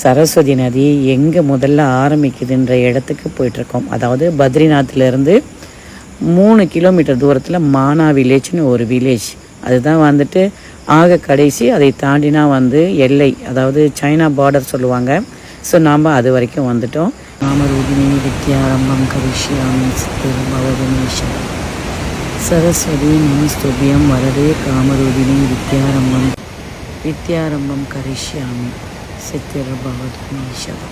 சரஸ்வதி நதி எங்கே முதல்ல ஆரம்பிக்குதுன்ற இடத்துக்கு போயிட்டுருக்கோம். அதாவது பத்ரிநாத்லேருந்து 3 கிலோமீட்டர் தூரத்தில் மானா வில்லேஜ்னு ஒரு வில்லேஜ். அதுதான் வந்துட்டு ஆக கடைசி. அதை தாண்டினா எல்லை, அதாவது சைனா பார்டர் சொல்லுவாங்க. ஸோ நாம் அது வரைக்கும் வந்துட்டோம். காமரூபிணி வித்யாரம்பம் கரிஷ்யாமி சித்திரபவதனேஷம் சரஸ்வதி நமஸ்துபியம் வரதே காமரூபிணி வித்யாரம்பம் கரிஷ்யாமி சித்திரபவதனேஷம்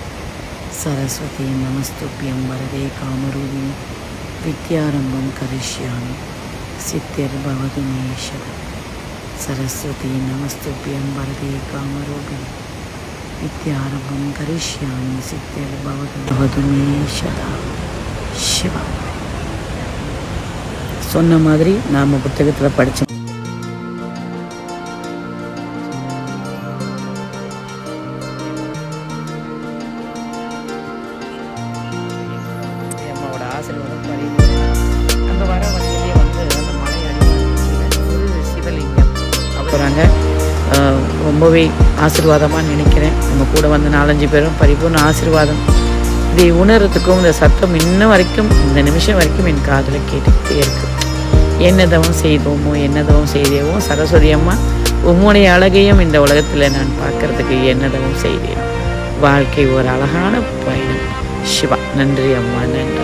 சரஸ்வதி நமஸ்துபியம் வரதே காமரூபிணி வித்யாரம்பம் கரிஷ்யாமி சித்திரபவதனேஷம் சரஸ்வதி நமஸ்துபியம் வரதே காமரூபிணி வித்யாரம்பம் கரிஷ்யாமி சித்திரபவதமே சதா சிவா. சொன்ன மாதிரி நாம் புத்தகத்தில் படித்தோம். அம்மாவோட ஆசீர்வாதம் அங்கே வர வழியிலே அந்த மலை அடிவாரத்தில் சிவலிங்கம் அப்புறாங்க. ரொம்பவே ஆசீர்வாதமாக நினைக்கிறேன். நம்ம கூட 4-5 பேரும் பரிபூர்ண ஆசீர்வாதம். இதை உணர்றதுக்கும் இந்த சத்தம் இன்ன வரைக்கும், இந்த நிமிஷம் வரைக்கும் என் காதில் கேட்டுக்கிட்டே இருக்குது. என்னதவும் செய்தோமோ என்னதவும் செய்தேவோ சரஸ்வதி அம்மா, உம்முடைய அழகையும் இந்த உலகத்தில் நான் பார்க்கறதுக்கு என்னதவும் செய்தேன். வாழ்க்கை ஒரு அழகான பயணம். சிவா. நன்றி அம்மா, நன்றி.